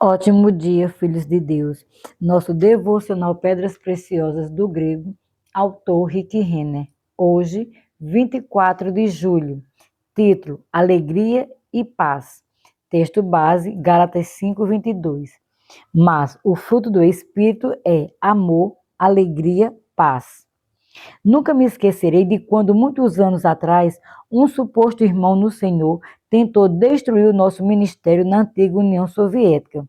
Ótimo dia, filhos de Deus. Nosso devocional Pedras Preciosas do grego, autor Rick Renner. Hoje, 24 de julho. Título: Alegria e Paz. Texto base, Gálatas 5:22. Mas o fruto do Espírito é amor, alegria, paz. Nunca me esquecerei de quando, muitos anos atrás, um suposto irmão no Senhor tentou destruir o nosso ministério na antiga União Soviética.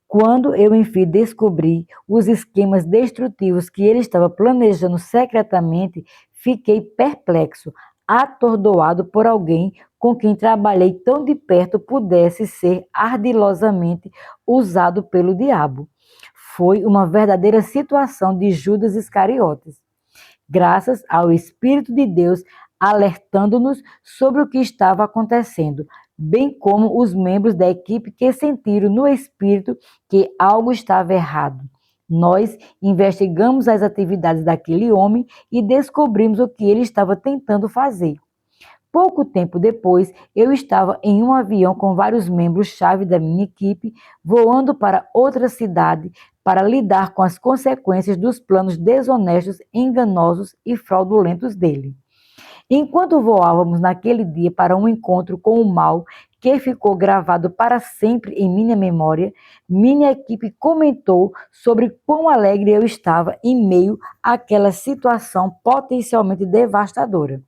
Quando eu, enfim, descobri os esquemas destrutivos que ele estava planejando secretamente, fiquei perplexo, atordoado por alguém com quem trabalhei tão de perto pudesse ser ardilosamente usado pelo diabo. Foi uma verdadeira situação de Judas Iscariotes. Graças ao Espírito de Deus alertando-nos sobre o que estava acontecendo, bem como os membros da equipe que sentiram no espírito que algo estava errado. Nós investigamos as atividades daquele homem e descobrimos o que ele estava tentando fazer. Pouco tempo depois, eu estava em um avião com vários membros-chave da minha equipe, voando para outra cidade para lidar com as consequências dos planos desonestos, enganosos e fraudulentos dele. Enquanto voávamos naquele dia para um encontro com o mal que ficou gravado para sempre em minha memória, minha equipe comentou sobre quão alegre eu estava em meio àquela situação potencialmente devastadora.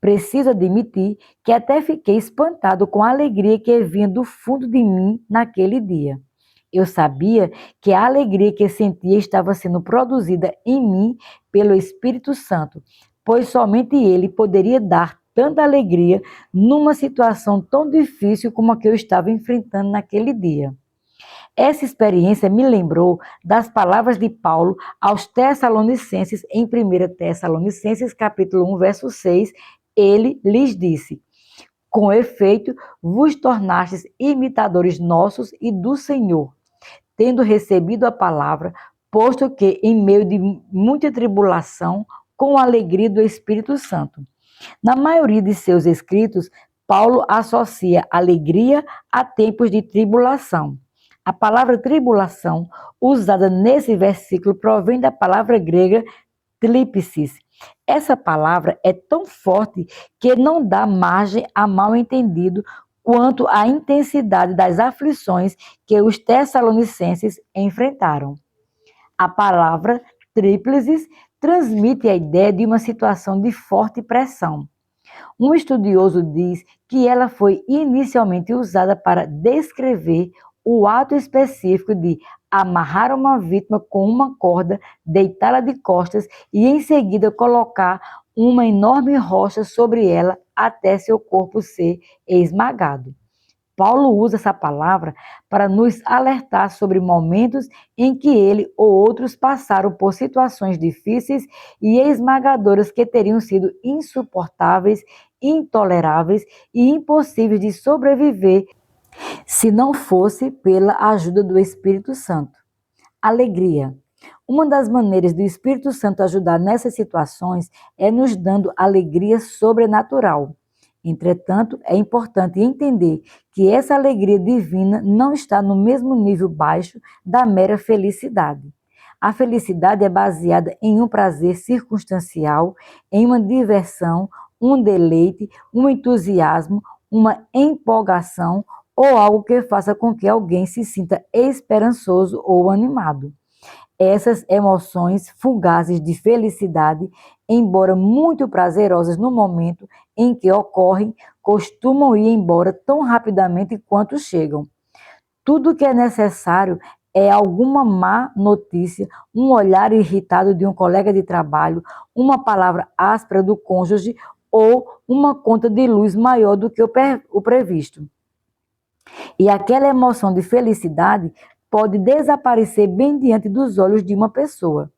Preciso admitir que até fiquei espantado com a alegria que vinha do fundo de mim naquele dia. Eu sabia que a alegria que sentia estava sendo produzida em mim pelo Espírito Santo, pois somente ele poderia dar tanta alegria numa situação tão difícil como a que eu estava enfrentando naquele dia. Essa experiência me lembrou das palavras de Paulo aos Tessalonicenses em 1 Tessalonicenses capítulo 1, verso 6. Ele lhes disse: com efeito, vos tornastes imitadores nossos e do Senhor, tendo recebido a palavra, posto que em meio de muita tribulação, com a alegria do Espírito Santo. Na maioria de seus escritos, Paulo associa alegria a tempos de tribulação. A palavra tribulação, usada nesse versículo, provém da palavra grega thlipsis. Essa palavra é tão forte que não dá margem a mal-entendido quanto à intensidade das aflições que os tessalonicenses enfrentaram. A palavra tríplices transmite a ideia de uma situação de forte pressão. Um estudioso diz que ela foi inicialmente usada para descrever o ato específico de amarrar uma vítima com uma corda, deitá-la de costas e em seguida colocar uma enorme rocha sobre ela até seu corpo ser esmagado. Paulo usa essa palavra para nos alertar sobre momentos em que ele ou outros passaram por situações difíceis e esmagadoras que teriam sido insuportáveis, intoleráveis e impossíveis de sobreviver se não fosse pela ajuda do Espírito Santo. Alegria. Uma das maneiras do Espírito Santo ajudar nessas situações é nos dando alegria sobrenatural. Entretanto, é importante entender que essa alegria divina não está no mesmo nível baixo da mera felicidade. A felicidade é baseada em um prazer circunstancial, em uma diversão, um deleite, um entusiasmo, uma empolgação ou algo que faça com que alguém se sinta esperançoso ou animado. Essas emoções fugazes de felicidade, embora muito prazerosas no momento em que ocorrem, costumam ir embora tão rapidamente quanto chegam. Tudo que é necessário é alguma má notícia, um olhar irritado de um colega de trabalho, uma palavra áspera do cônjuge ou uma conta de luz maior do que o previsto. E aquela emoção de felicidade pode desaparecer bem diante dos olhos de uma pessoa.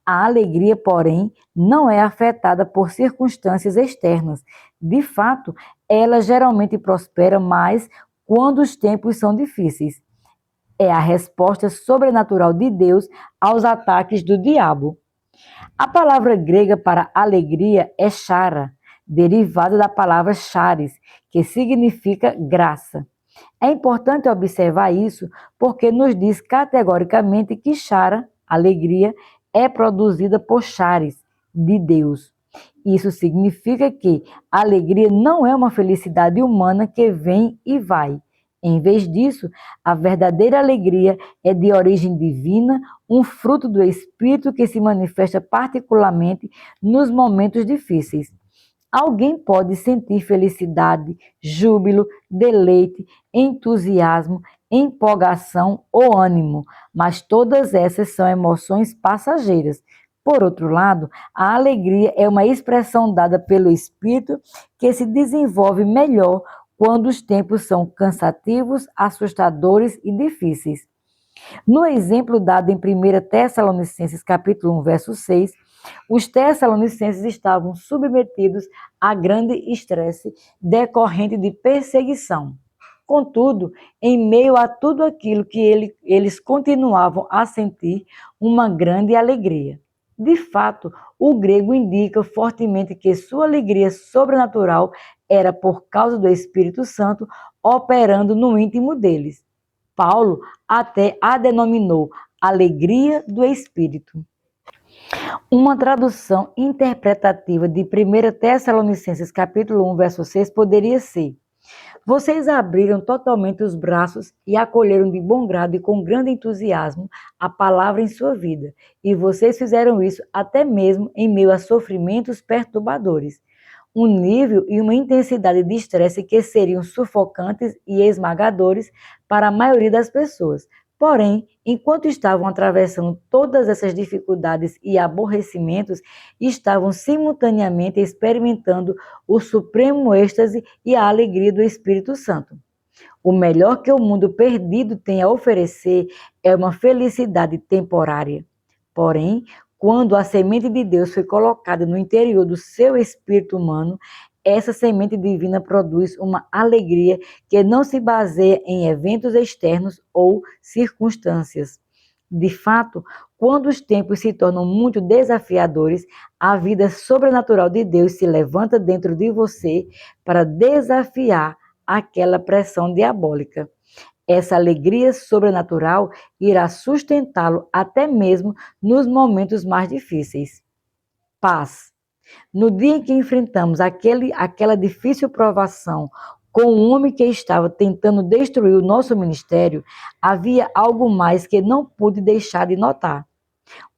A alegria, porém, não é afetada por circunstâncias externas. De fato, ela geralmente prospera mais quando os tempos são difíceis. É a resposta sobrenatural de Deus aos ataques do diabo. A palavra grega para alegria é chara, derivada da palavra charis, que significa graça. É importante observar isso porque nos diz categoricamente que chara, alegria, é produzida por charis, de Deus. Isso significa que a alegria não é uma felicidade humana que vem e vai. Em vez disso, a verdadeira alegria é de origem divina, um fruto do Espírito que se manifesta particularmente nos momentos difíceis. Alguém pode sentir felicidade, júbilo, deleite, entusiasmo, empolgação ou ânimo, mas todas essas são emoções passageiras. Por outro lado, a alegria é uma expressão dada pelo Espírito que se desenvolve melhor quando os tempos são cansativos, assustadores e difíceis. No exemplo dado em 1 Tessalonicenses capítulo 1, verso 6, os tessalonicenses estavam submetidos a grande estresse decorrente de perseguição. Contudo, em meio a tudo aquilo que eles continuavam a sentir uma grande alegria. De fato, o grego indica fortemente que sua alegria sobrenatural era por causa do Espírito Santo operando no íntimo deles. Paulo até a denominou alegria do Espírito. Uma tradução interpretativa de 1 Tessalonicenses capítulo 1, verso 6 poderia ser: vocês abriram totalmente os braços e acolheram de bom grado e com grande entusiasmo a palavra em sua vida, e vocês fizeram isso até mesmo em meio a sofrimentos perturbadores. Um nível e uma intensidade de estresse que seriam sufocantes e esmagadores para a maioria das pessoas. Porém, enquanto estavam atravessando todas essas dificuldades e aborrecimentos, estavam simultaneamente experimentando o supremo êxtase e a alegria do Espírito Santo. O melhor que o mundo perdido tem a oferecer é uma felicidade temporária. Porém, quando a semente de Deus foi colocada no interior do seu espírito humano, essa semente divina produz uma alegria que não se baseia em eventos externos ou circunstâncias. De fato, quando os tempos se tornam muito desafiadores, a vida sobrenatural de Deus se levanta dentro de você para desafiar aquela pressão diabólica. Essa alegria sobrenatural irá sustentá-lo até mesmo nos momentos mais difíceis. Paz. No dia em que enfrentamos aquela difícil provação com um homem que estava tentando destruir o nosso ministério, havia algo mais que não pude deixar de notar.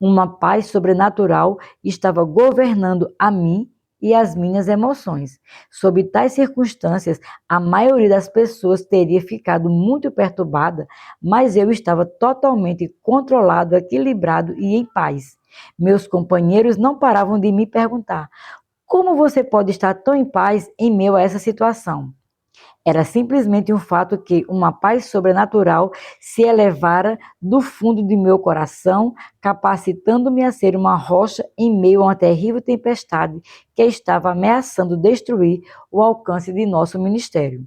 Uma paz sobrenatural estava governando a mim e as minhas emoções. Sob tais circunstâncias, a maioria das pessoas teria ficado muito perturbada, mas eu estava totalmente controlado, equilibrado e em paz. Meus companheiros não paravam de me perguntar: como você pode estar tão em paz em meio a essa situação? Era simplesmente um fato que uma paz sobrenatural se elevara do fundo de meu coração, capacitando-me a ser uma rocha em meio a uma terrível tempestade que estava ameaçando destruir o alcance de nosso ministério.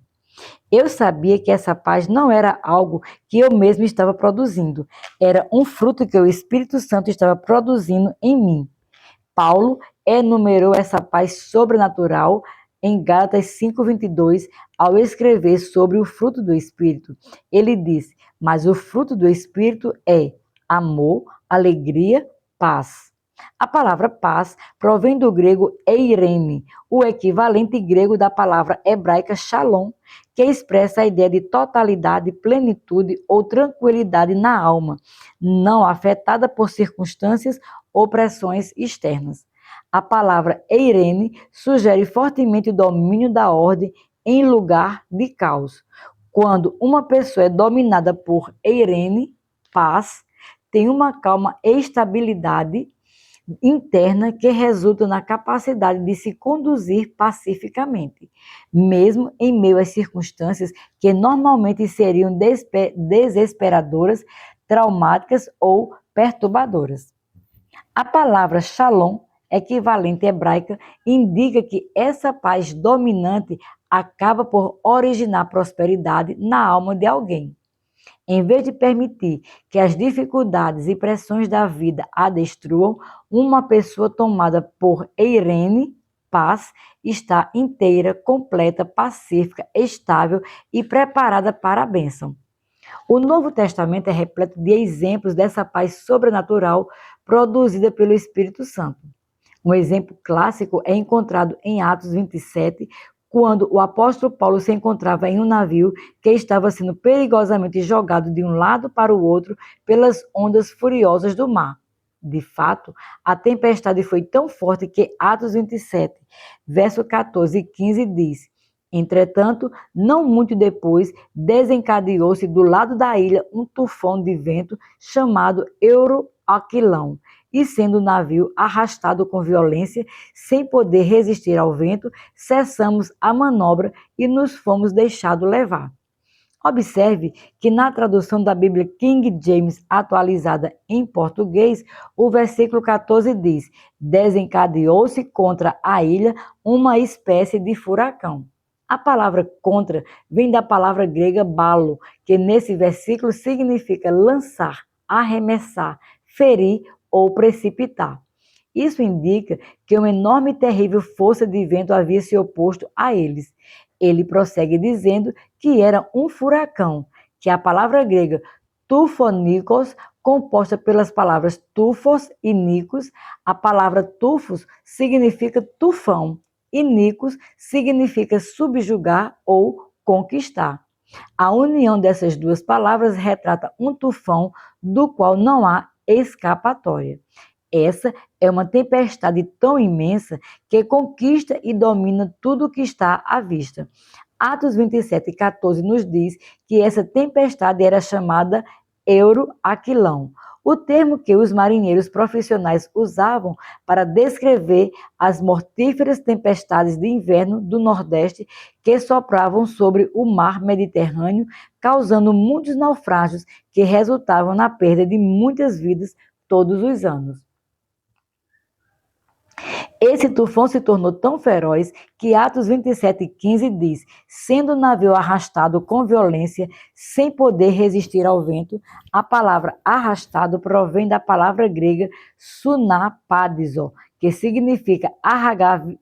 Eu sabia que essa paz não era algo que eu mesmo estava produzindo, era um fruto que o Espírito Santo estava produzindo em mim. Paulo enumerou essa paz sobrenatural em Gálatas 5:22, ao escrever sobre o fruto do Espírito. Ele diz: mas o fruto do Espírito é amor, alegria, paz. A palavra paz provém do grego eirene, o equivalente grego da palavra hebraica shalom, que expressa a ideia de totalidade, plenitude ou tranquilidade na alma, não afetada por circunstâncias ou pressões externas. A palavra eirene sugere fortemente o domínio da ordem em lugar de caos. Quando uma pessoa é dominada por eirene, paz, tem uma calma estabilidade interna que resulta na capacidade de se conduzir pacificamente, mesmo em meio às circunstâncias que normalmente seriam desesperadoras, traumáticas ou perturbadoras. A palavra shalom, equivalente hebraica, indica que essa paz dominante acaba por originar prosperidade na alma de alguém. Em vez de permitir que as dificuldades e pressões da vida a destruam, uma pessoa tomada por eirene, paz está inteira, completa, pacífica, estável e preparada para a bênção. O Novo Testamento é repleto de exemplos dessa paz sobrenatural produzida pelo Espírito Santo. Um exemplo clássico é encontrado em Atos 27, quando o apóstolo Paulo se encontrava em um navio que estava sendo perigosamente jogado de um lado para o outro pelas ondas furiosas do mar. De fato, a tempestade foi tão forte que Atos 27, verso 14 e 15 diz: Entretanto, não muito depois, desencadeou-se do lado da ilha um tufão de vento chamado Euroaquilão, e sendo o navio arrastado com violência, sem poder resistir ao vento, cessamos a manobra e nos fomos deixados levar. Observe que na tradução da Bíblia King James atualizada em português, o versículo 14 diz: desencadeou-se contra a ilha uma espécie de furacão. A palavra contra vem da palavra grega balo, que nesse versículo significa lançar, arremessar, ferir ou precipitar. Isso indica que uma enorme e terrível força de vento havia se oposto a eles. Ele prossegue dizendo que era um furacão, que a palavra grega tufonikos, composta pelas palavras tufos e nikos, a palavra tufos significa tufão e nikos significa subjugar ou conquistar. A união dessas duas palavras retrata um tufão do qual não há escapatória. Essa é uma tempestade tão imensa que conquista e domina tudo o que está à vista. Atos 27:14 nos diz que essa tempestade era chamada Euroaquilão, o termo que os marinheiros profissionais usavam para descrever as mortíferas tempestades de inverno do Nordeste que sopravam sobre o mar Mediterrâneo, causando muitos naufrágios que resultavam na perda de muitas vidas todos os anos. Esse tufão se tornou tão feroz que Atos 27:15 diz: sendo o navio arrastado com violência, sem poder resistir ao vento. A palavra arrastado provém da palavra grega sunapadizo, que significa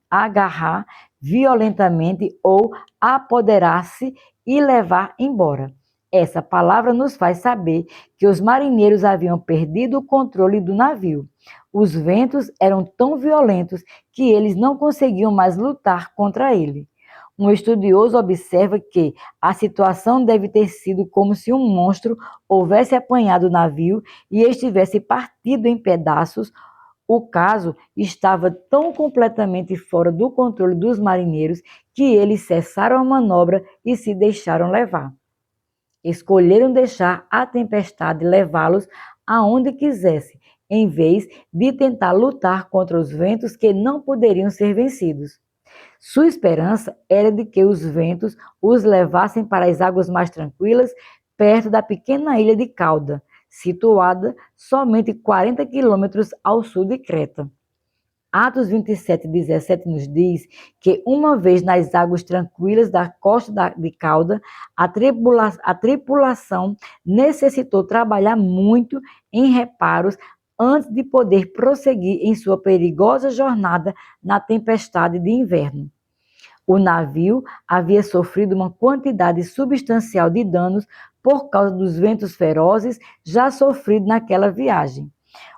agarrar violentamente ou apoderar-se e levar embora. Essa palavra nos faz saber que os marinheiros haviam perdido o controle do navio. Os ventos eram tão violentos que eles não conseguiam mais lutar contra ele. Um estudioso observa que a situação deve ter sido como se um monstro houvesse apanhado o navio e estivesse partido em pedaços. O caso estava tão completamente fora do controle dos marinheiros que eles cessaram a manobra e se deixaram levar. Escolheram deixar a tempestade levá-los aonde quisesse, em vez de tentar lutar contra os ventos que não poderiam ser vencidos. Sua esperança era de que os ventos os levassem para as águas mais tranquilas, perto da pequena ilha de Cauda, situada somente 40 quilômetros ao sul de Creta. Atos 27:17 nos diz que uma vez nas águas tranquilas da costa de Cauda, a tripulação necessitou trabalhar muito em reparos antes de poder prosseguir em sua perigosa jornada na tempestade de inverno. O navio havia sofrido uma quantidade substancial de danos por causa dos ventos ferozes já sofridos naquela viagem.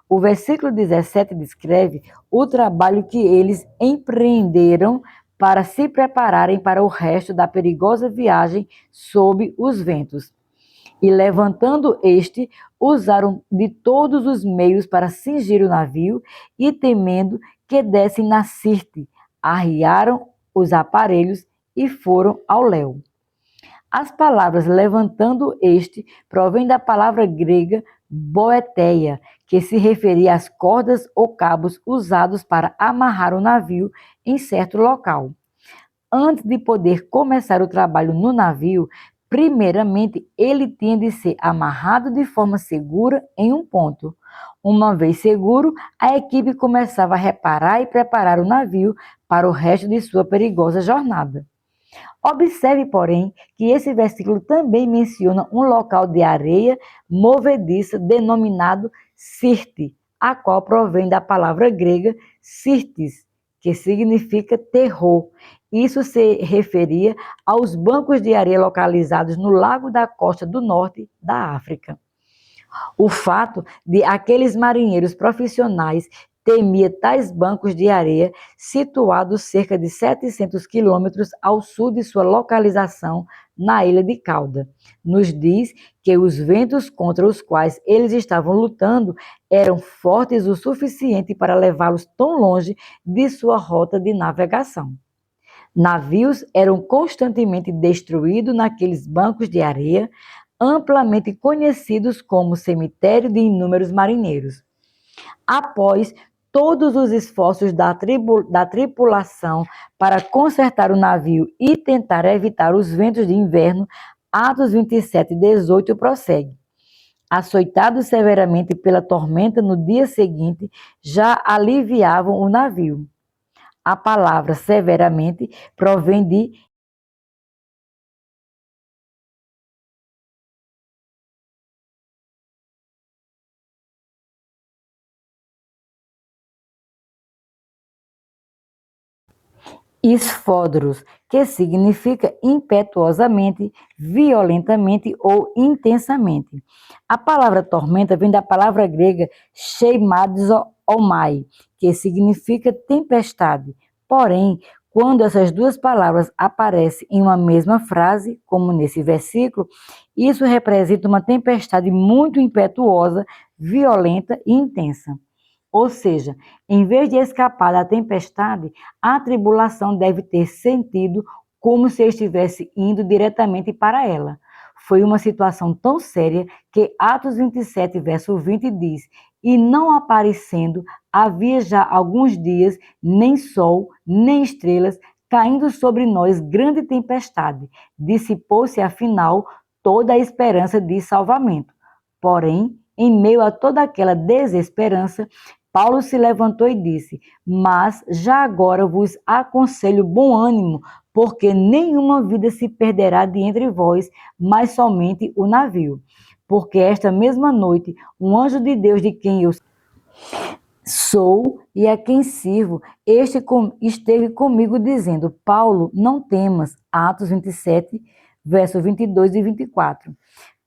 O versículo 17 descreve o trabalho que eles empreenderam para se prepararem para o resto da perigosa viagem sob os ventos. E levantando este, usaram de todos os meios para cingir o navio e, temendo que dessem na Sirte, arriaram os aparelhos e foram ao léu. As palavras levantando este provém da palavra grega boeteia, que se referia às cordas ou cabos usados para amarrar o navio em certo local. Antes de poder começar o trabalho no navio, primeiramente ele tinha de ser amarrado de forma segura em um ponto. Uma vez seguro, a equipe começava a reparar e preparar o navio para o resto de sua perigosa jornada. Observe, porém, que esse versículo também menciona um local de areia movediça denominado Sirte, a qual provém da palavra grega Sirtis, que significa terror. Isso se referia aos bancos de areia localizados no lago da costa do norte da África. O fato de aqueles marinheiros profissionais temia tais bancos de areia, situados cerca de 700 quilômetros ao sul de sua localização na ilha de Cauda, nos diz que os ventos contra os quais eles estavam lutando eram fortes o suficiente para levá-los tão longe de sua rota de navegação. Navios eram constantemente destruídos naqueles bancos de areia, amplamente conhecidos como cemitério de inúmeros marinheiros. Após todos os esforços da tripulação para consertar o navio e tentar evitar os ventos de inverno, Atos 27:18 prossegue. Açoitados severamente pela tormenta no dia seguinte, já aliviavam o navio. A palavra severamente provém de esfódoros, que significa impetuosamente, violentamente ou intensamente. A palavra tormenta vem da palavra grega sheimadzomai, que significa tempestade. Porém, quando essas duas palavras aparecem em uma mesma frase, como nesse versículo, isso representa uma tempestade muito impetuosa, violenta e intensa. Ou seja, em vez de escapar da tempestade, a tribulação deve ter sentido como se estivesse indo diretamente para ela. Foi uma situação tão séria que Atos 27, verso 20 diz: E não aparecendo, havia já alguns dias, nem sol, nem estrelas, caindo sobre nós grande tempestade. Dissipou-se, afinal, toda a esperança de salvamento. Porém, em meio a toda aquela desesperança, Paulo se levantou e disse: Mas já agora vos aconselho bom ânimo, porque nenhuma vida se perderá de entre vós, mas somente o navio. Porque esta mesma noite, um anjo de Deus, de quem eu sou e a quem sirvo, esteve comigo dizendo: Paulo, não temas. Atos 27, versos 22 e 24.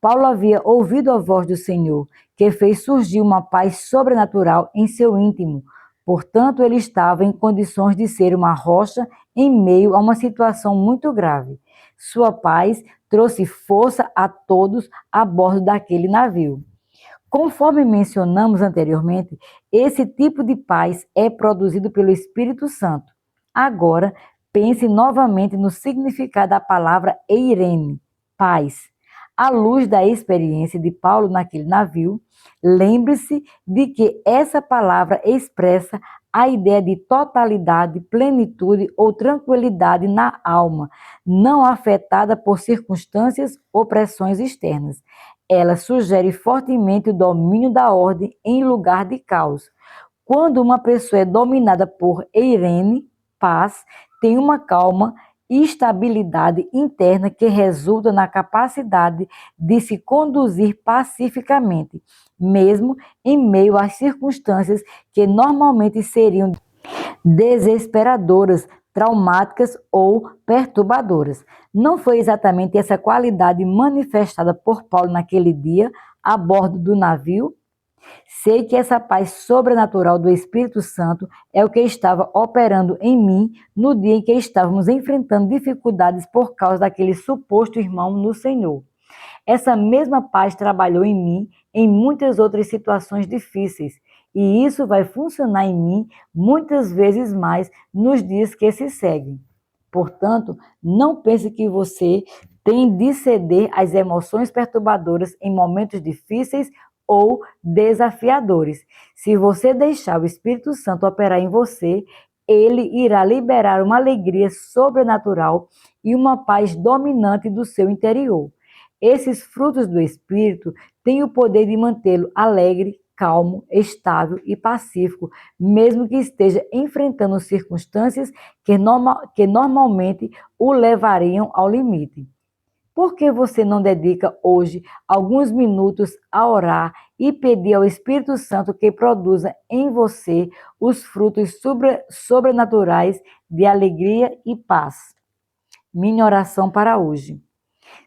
Paulo havia ouvido a voz do Senhor, que fez surgir uma paz sobrenatural em seu íntimo. Portanto, ele estava em condições de ser uma rocha em meio a uma situação muito grave. Sua paz trouxe força a todos a bordo daquele navio. Conforme mencionamos anteriormente, esse tipo de paz é produzido pelo Espírito Santo. Agora, pense novamente no significado da palavra eirene, paz. À luz da experiência de Paulo naquele navio, lembre-se de que essa palavra expressa a ideia de totalidade, plenitude ou tranquilidade na alma, não afetada por circunstâncias ou pressões externas. Ela sugere fortemente o domínio da ordem em lugar de caos. Quando uma pessoa é dominada por eirene, paz, tem uma calma e estabilidade interna que resulta na capacidade de se conduzir pacificamente, mesmo em meio às circunstâncias que normalmente seriam desesperadoras, traumáticas ou perturbadoras. Não foi exatamente essa qualidade manifestada por Paulo naquele dia, a bordo do navio? Sei que essa paz sobrenatural do Espírito Santo é o que estava operando em mim no dia em que estávamos enfrentando dificuldades por causa daquele suposto irmão no Senhor. Essa mesma paz trabalhou em mim em muitas outras situações difíceis, e isso vai funcionar em mim muitas vezes mais nos dias que se seguem. Portanto, não pense que você tem de ceder às emoções perturbadoras em momentos difíceis ou desafiadores. Se você deixar o Espírito Santo operar em você, ele irá liberar uma alegria sobrenatural e uma paz dominante do seu interior. Esses frutos do Espírito têm o poder de mantê-lo alegre, calmo, estável e pacífico, mesmo que esteja enfrentando circunstâncias que normalmente o levariam ao limite. Por que você não dedica hoje alguns minutos a orar e pedir ao Espírito Santo que produza em você os frutos sobrenaturais de alegria e paz. Minha oração para hoje.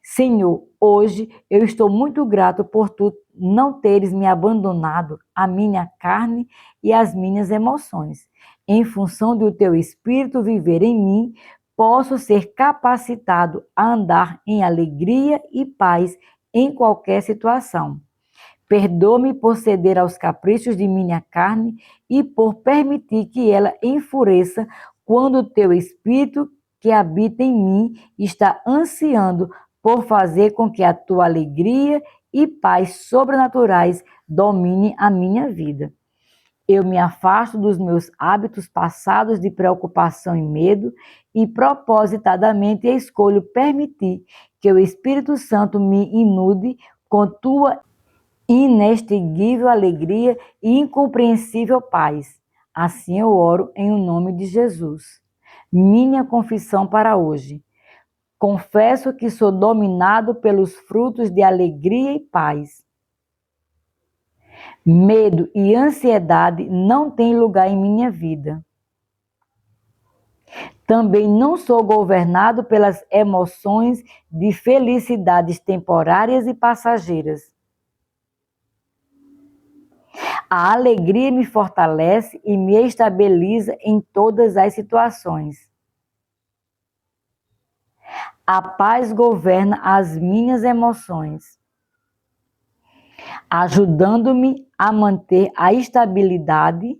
Senhor, hoje eu estou muito grato por tu não teres me abandonado a minha carne e as minhas emoções. Em função do teu Espírito viver em mim, posso ser capacitado a andar em alegria e paz em qualquer situação. Perdoa-me por ceder aos caprichos de minha carne e por permitir que ela enfureça quando o teu Espírito que habita em mim está ansiando por fazer com que a tua alegria e paz sobrenaturais domine a minha vida. Eu me afasto dos meus hábitos passados de preocupação e medo e propositadamente escolho permitir que o Espírito Santo me inunde com tua inextinguível alegria e incompreensível paz. Assim eu oro em nome de Jesus. Minha confissão para hoje. Confesso que sou dominado pelos frutos de alegria e paz. Medo e ansiedade não têm lugar em minha vida. Também não sou governado pelas emoções de felicidades temporárias e passageiras. A alegria me fortalece e me estabiliza em todas as situações. A paz governa as minhas emoções, ajudando-me a manter a estabilidade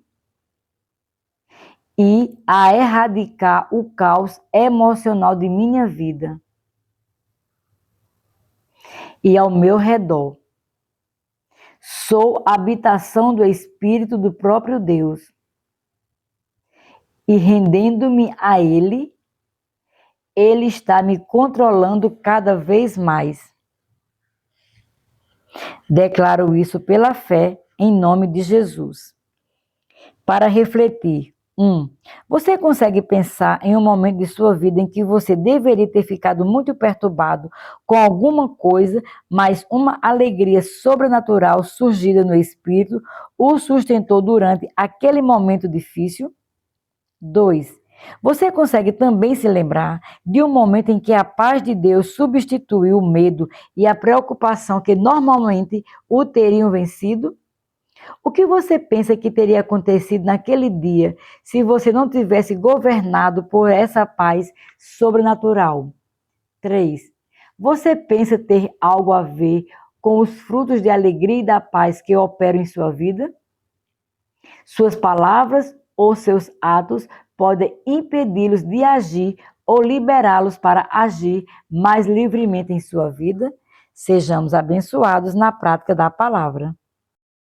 e a erradicar o caos emocional de minha vida e ao meu redor. Sou habitação do Espírito do próprio Deus e rendendo-me a Ele, Ele está me controlando cada vez mais. Declaro isso pela fé, em nome de Jesus. Para refletir. 1. Você consegue pensar em um momento de sua vida em que você deveria ter ficado muito perturbado com alguma coisa, mas uma alegria sobrenatural surgida no Espírito o sustentou durante aquele momento difícil? 2. Você consegue também se lembrar de um momento em que a paz de Deus substituiu o medo e a preocupação que normalmente o teriam vencido? O que você pensa que teria acontecido naquele dia se você não tivesse governado por essa paz sobrenatural? 3. Você pensa ter algo a ver com os frutos de alegria e da paz que operam em sua vida? Suas palavras ou seus atos podem impedi-los de agir ou liberá-los para agir mais livremente em sua vida? Sejamos abençoados na prática da palavra.